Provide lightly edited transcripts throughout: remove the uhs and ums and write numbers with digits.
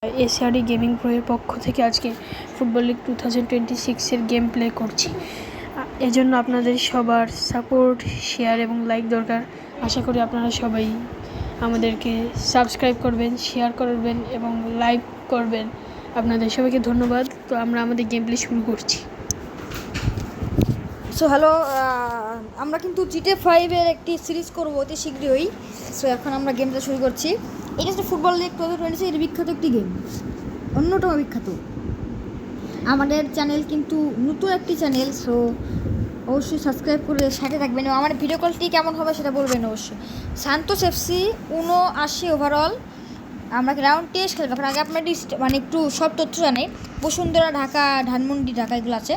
এসআরই gaming pro এর পক্ষ থেকে আজকে ফুটবল লিগ 2026 এর গেম প্লে করছি। এজন্য আপনাদের সবার সাপোর্ট, শেয়ার এবং লাইক দরকার। আশা করি আপনারা সবাই আমাদেরকে সাবস্ক্রাইব করবেন, শেয়ার করবেন এবং লাইক করবেন। আপনাদের সবাইকে ধন্যবাদ। তো আমরা আমাদের গেম প্লে শুরু করছি। সো হ্যালো, আমরা কিন্তু GTA 5 এর একটি সিরিজ করব অতি শীঘ্রই। সো এখন আমরা গেমটা শুরু করছি। এটা হচ্ছে ফুটবল লিগ 2026 এর বিখ্যাত একটি গেম, অন্যতম বিখ্যাত। আমাদের চ্যানেল কিন্তু নতুন একটি চ্যানেল, সো অবশ্যই সাবস্ক্রাইব করে সাথে থাকবেন এবং আমার ভিডিও কলটি কেমন হবে সেটা বলবেন অবশ্যই। Santos FC 79 overall. আমরা রাউন্ড টেস্ট খেলবো। এখন আগে আপনার মানে একটু সব তথ্য জানি। বসুন্ধরা, ঢাকা, ধানমন্ডি, ঢাকা এগুলো আছে।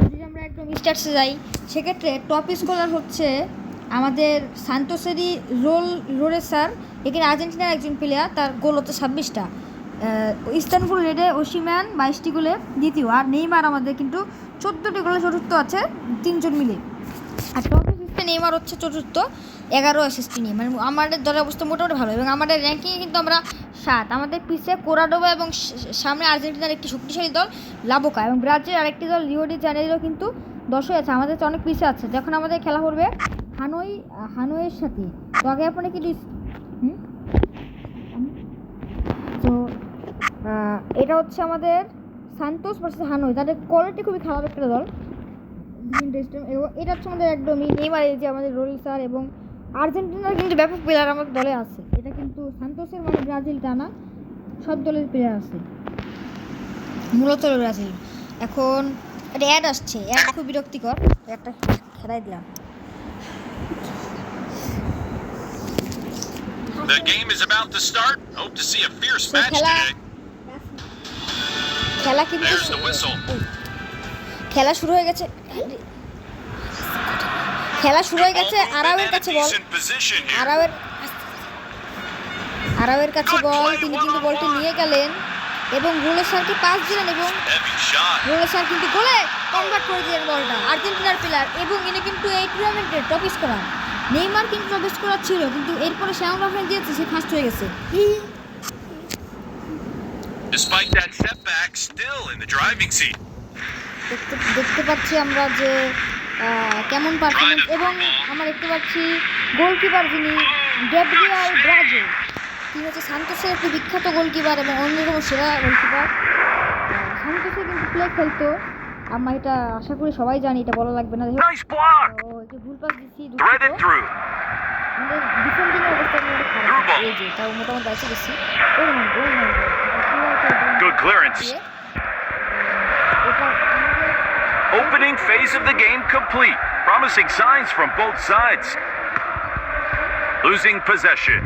যদি আমরা একদম স্টার্টসে যাই, সেক্ষেত্রে টপ স্কোরার হচ্ছে আমাদের সান্তোসেরই রোরেসার। এখানে আর্জেন্টিনার একজন প্লেয়ার, তার গোল হচ্ছে 26টা। ইস্তানবুল রেডে ওসিম্যান 22টি গোলে দ্বিতীয়, আর নেইমার আমাদের কিন্তু 14টি গোলে চতুর্থ আছে, তিনজন মিলে। আর টপ অ্যাসিস্টে নেইমার হচ্ছে চতুর্থ, 11 অ্যাসিস্ট নিয়ে। মানে আমাদের দলের অবস্থা মোটামুটি ভালো এবং আমাদের র্যাঙ্কিংয়ে কিন্তু আমরা 7। আমাদের পিছিয়ে কোরাডোভা এবং সামনে আর্জেন্টিনার একটি শক্তিশালী দল লাবোকা এবং ব্রাজিলের আরেকটি দল রিও ডি জেনেরিও কিন্তু 10 আছে। আমাদের তো অনেক পিছিয়ে আছে। যখন আমাদের খেলা করবে হানয়ের সাথে, তো আগে আপনারা কি তো এটা হচ্ছে আমাদের সান্তোস ভার্সেস হানয়। তাদের কোয়ালিটি খুবই খারাপ একটা দল। এবং এটা হচ্ছে আমাদের একদমই নেইমার, এই যে আমাদের রোলিসার এবং আর্জেন্টিনার কিন্তু ব্যাপক প্লেয়ার আমাদের দলে আছে। এটা কিন্তু সান্তোসের মানে ব্রাজিল টানা সব দলের প্লেয়ার আছে, মূলত ব্রাজিল। এখন এটা অ্যাড আসছে, অ্যাড খুব বিরক্তিকর। একটা খেলাই দিলাম। The game is about to start. Hope to see a fierce match today. খেলা কিন্তু There's the whistle. খেলা শুরু হয়ে গেছে। আরাওয়ের কাছে বল। আরাওয়ের কাছে বল, তিনি কিন্তু বলটি নিয়ে গেলেন এবং রোলেসারকে পাস দিলেন এবং রোলেসার কিন্তু গোলে কনভার্ট করে দিলেন বলটা। আর্জেন্টিনার প্লেয়ার এবং ইনি কিন্তু এই টুর্নামেন্টের টপ স্কোরার। নেইমার কিন্তু টপ স্কোরার ছিল, কিন্তু এরপরে শ্যাম রাফেল দিয়েছে, সে ফার্স্ট হয়ে গেছে। Despite that setback, still in the driving seat. দেখতে পাচ্ছি আমরা যে কেমন পারফরমেন্স, এবং আমরা দেখতে পাচ্ছি গোলকিপার যিনি গ্যাব্রিয়েল ব্রাজো, তিনি হচ্ছে সান্তোসের একটি বিখ্যাত গোলকিপার এবং অন্যতম সেরা গোলকিপার। সান্তোসে কিন্তু প্লে খেলতো, আমরা এটা আশা করি সবাই জানি, এটা বলা লাগবে না। একটু ভুল পাস দিচ্ছি, আমাদের ডিফেন্ডিংয়ের অবস্থা খারাপ, এই যে তাও মোটামুটি আছে বেশি। Good clearance. Opening phase of the game complete. Promising signs from both sides. Losing possession.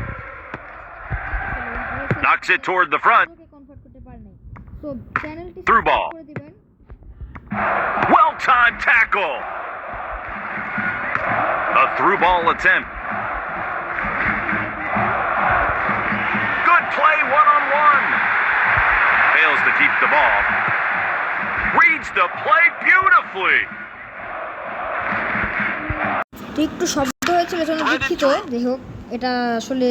Knocks it toward the front. Through ball. Well-timed tackle. A through ball attempt. Good play one-on-one. Fails to keep the ball. Reads the play beautifully. একটু শব্দ হয়েছিল, জন্য দুঃখিত। যাই হোক, এটা আসলে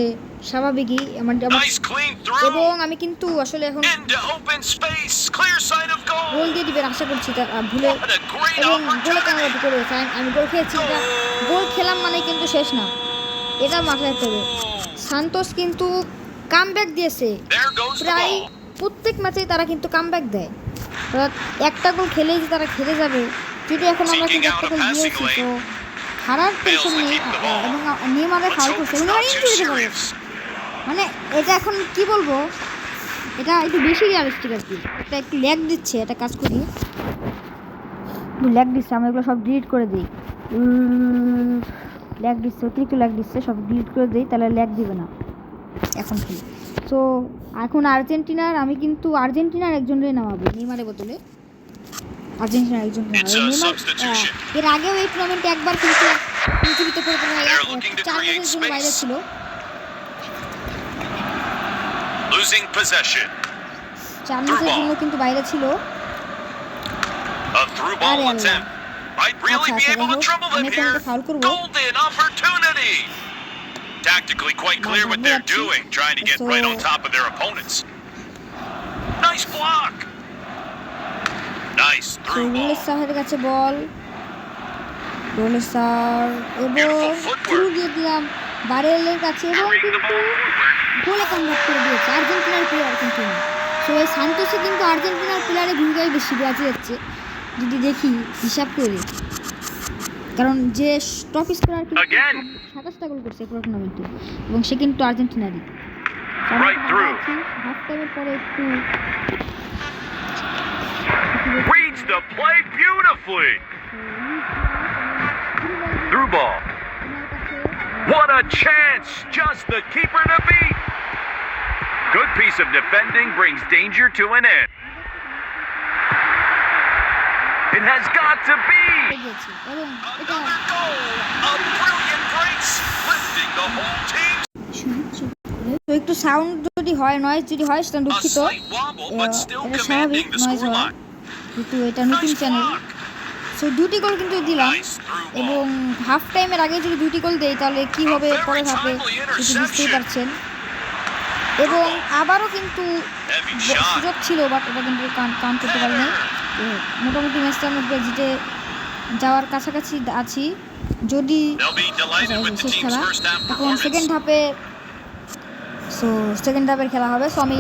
স্বাভাবিকই। এবং আমি কিন্তু আসলে এখন গোল দিয়ে দিবেন আশা করছি, ভুলে এবং গোলে কেন করে আমি গোল খেয়েছি। এটা গোল খেলাম মানে কিন্তু শেষ না, এটা মাথায় রাখতে হবে। সান্তোস কিন্তু কামব্যাক দিয়েছে, প্রায় প্রত্যেক ম্যাচেই তারা কিন্তু কামব্যাক দেয়। একটা গোল খেলেই যে তারা খেলে যাবে, যদি এখন আমরা কিন্তু একটা গোল দিয়েছি, তো হারার টেনশন নেই। এবং নেইমারের ফাউল করছে এবং ইনজুরি হতে পারে। মানে এটা এখন কি বলবো, এটা একটু বেশি রিয়ালিস্টিক আর কি। এটা একটু ল্যাগ দিচ্ছে, এটা কাজ করি ল্যাগ দিচ্ছে। আমরা এগুলো সব ডিলিট করে দিই। ল্যাগ দিচ্ছে, অতিরিক্ত ল্যাগ দিচ্ছে, সব ডিলিট করে দিই, তাহলে ল্যাগ দিবে না এখন খেলি। তো এখন আমি কিন্তু আর্জেন্টিনার একজনের নামাবো নেইমারের বদলে। আর্জেন্টিনার একজন নেইমার এর আগেও এই টুর্নামেন্টে একবার কিন্তু পৃথিবীতে করে 4 ম্যাচের জন্য বাইরে ছিল। Losing possession. 4 ম্যাচের জন্য কিন্তু বাইরে ছিল। A through ball attempt. Might really be able to trouble them here. Golden opportunity. Tactically quite clear what they're doing, trying to get right on top of their opponents. Nice block. Nice তো through রোলের ball. Saher কাছে বল, রোলের সার এবং Beautiful footwork. Through দিয়ে দিলাম বারেলের কাছে এবং Carrying the কিন্তু ball forward. গোলে কনভার্ট করে দিয়েছে আর্জেন্টিনার প্লেয়ার কিন্তু না। তো এই সান্তোসে কিন্তু আর্জেন্টিনার প্লেয়ারের ভূমিকাই বেশি ব্রাজিলের যদি দেখি হিসাব করে, কারণ যে টপ স্কোরার কিন্তু Again. 27টা গোল করছে পুরো টুর্নামেন্টে এবং সে কিন্তু আর্জেন্টিনারই। Right through. হাফ টাইমের পরে একটু Reads the play beautifully. Through ball. What a chance! Just the keeper to beat. Good piece of defending brings danger to an end. It has got to be. গেছে এবং এটা Another goal. A brilliant brace, lifting the whole team. তো একটু sound যদি হয়, noise যদি হয় সেটা A দুঃখিত, slight wobble, but still এটা commanding স্বাভাবিক the নয়েজ হওয়া, scoreline. কিন্তু এটা নতুন Nice চ্যানেল। block. সো দুটি গোল কিন্তু দিলাম Nice through এবং ball. হাফ টাইমের আগে যদি দুটি গোল দেই তাহলে কি হবে A very পরে ধাপে timely সেটি বুঝতেই interception. পারছেন। এবং আবারও কিন্তু Heavy shot. সুযোগ ছিল, বাট এটা কিন্তু কাউন্ট করতে পারিনি। তো মোটামুটি ম্যাচটা আমরা জিতে যাওয়ার কাছাকাছি আছি, যদি They'll be delighted with the শেষ team's খেলা। first half এখন সেকেন্ড performance. হাফে, সো সেকেন্ড হাফের খেলা হবে। সো আমি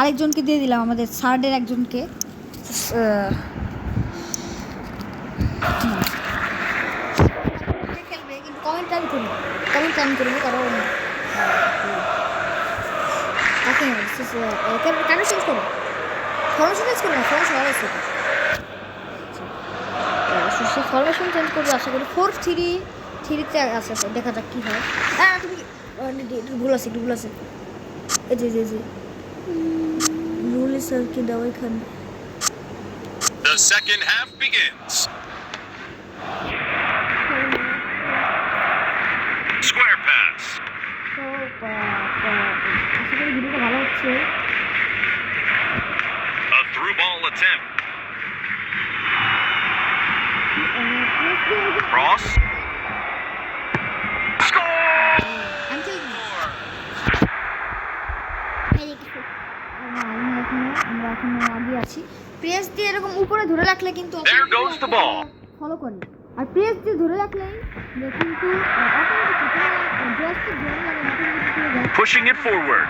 আরেকজনকে দিয়ে দিলাম, আমাদের থার্ডের একজনকে। খেলবে কিন্তু কমেন্ট আমি করবো, কারণ কেন চেঞ্জ করবো, ফরমেশন চেঞ্জ করবো না, ফরমেশন আছে সে ফরমেশন চেঞ্জ করবে আশা করি। 4-3-3-তে আছে, দেখা যাক কী হয়। তুমি একটু ভুল আছে, এই যে রুল স্যারকে দেওয়া এখানে। The second half begins. Square pass. তো আশা করি ভিডিওটা ভালো হচ্ছে। A through ball attempt. Cross. Score! আমরা এখনো আগে আছি। প্রেস দিয়ে এরকম উপরে ধরে রাখলে কিন্তু There goes the ball. Follow করে, আর প্রেস দিয়ে ধরে রাখলেই কিন্তু Pushing it forward.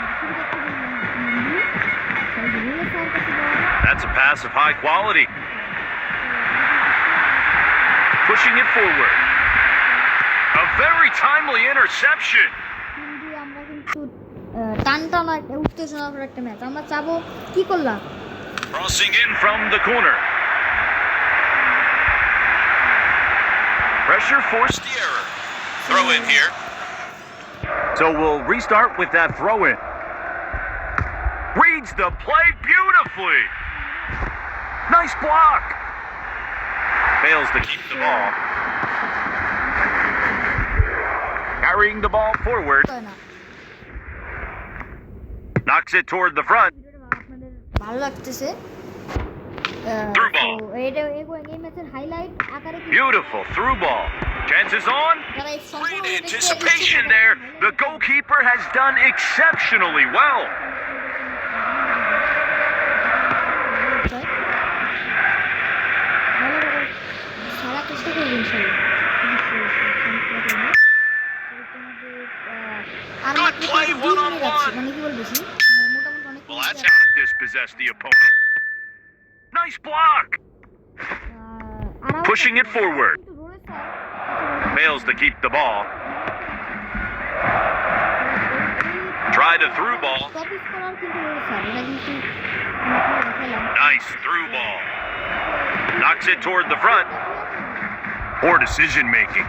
That's a pass of high quality. Pushing it forward. A very timely interception. আমরা কিন্তু টানটানা একটা উত্তেজনাকর একটা ম্যাচ আমরা চাবো। কি করলাম? Crossing in from the corner. Pressure forced the error. Throw in here. So we'll restart with that throw in. Reads the play beautifully. Nice block. Fails to keep the ball. Carrying the ball forward. Knocks it toward the front. আপনাদের ভালো লাগতেছে Through ball. তো এটা এই ম্যাচের highlight আকারে Beautiful through ball. Chances on. যারা এই সম্পূর্ণ Great দেখতে anticipation ইচ্ছুক there. The goalkeeper has done exceptionally well. সারা চেষ্টা করবেন সবাই। আর Good মাত্র play, 2 one on মিনিট আছে, one. মানে কি বলবো বেশি মোটামুটি অনেক Well, that's how to dispossess the opponent. Nice block. Pushing it forward. Fails to keep the ball. Tried a through ball. Nice through ball. Knocks it toward the front. Poor decision making.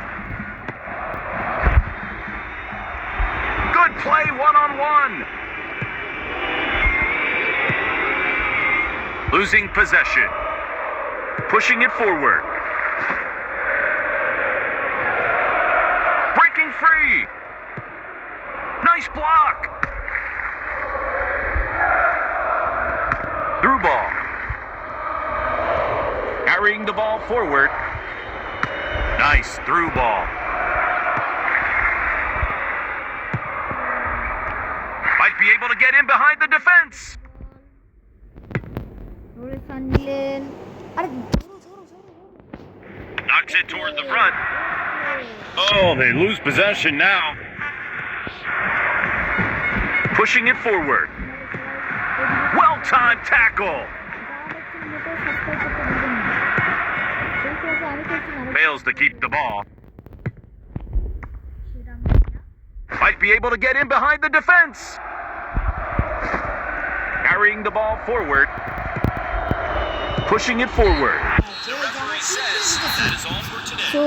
Good play one-on-one. Losing possession. Pushing it forward. Breaking free. Nice block. Through ball. Carrying the ball forward. Nice through ball. Might be able to get in behind the defense. ওরে সান নিলেন, আরে Knocks it toward the front. Oh, they lose possession now. Pushing it forward. Well-timed tackle. Fails to keep the ball. Might be able to get in behind the defense. Carrying the ball forward. Pushing it forward. তো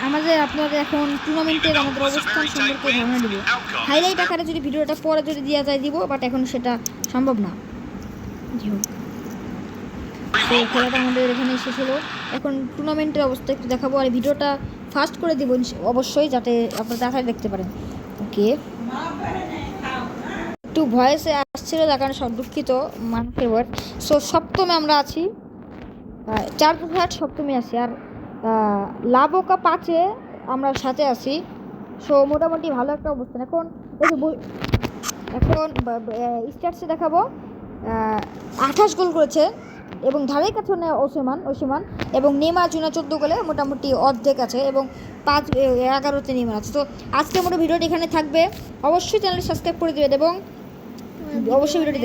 আমাদের আপনাদের এখন টুর্নামেন্টের আমাদের অবস্থান সম্পর্কে ধারণা দিব। হাইলাইট আকারে যদি ভিডিওটা পরে যদি দেওয়া যায় দিব, বাট এখন সেটা সম্ভব না। জি হোক, তো খেলাটা আমাদের এখানে শেষ হলো। এখন টুর্নামেন্টের অবস্থা একটু দেখাবো, আর ভিডিওটা ফাস্ট করে দেবো অবশ্যই, যাতে আপনারা তাড়াতাড়ি দেখতে পারেন। ওকে, একটু ভয়েসে আসছিল যার কারণে সব দুঃখিত মানুষের ওয়ার্ড। সো সপ্তমে আমরা আছি, 4 সপ্তমে আছি, আর লাবোকা 5-এ আমরা সাথে আছি। সো মোটামুটি ভালো একটা অবস্থান। এখন এখন স্ট্যাটসে দেখাবো 28 গোল করেছে এবং ধারের কাছে ওসমান এবং নেমার জন্য 14 গোলে মোটামুটি অর্ধেক আছে, এবং 11-তে নেমার আছে। তো আজকে মোটামুটি ভিডিওটি এখানে থাকবে। অবশ্যই চ্যানেলটি সাবস্ক্রাইব করে দেবেন এবং অবশ্যই ভিডিওটি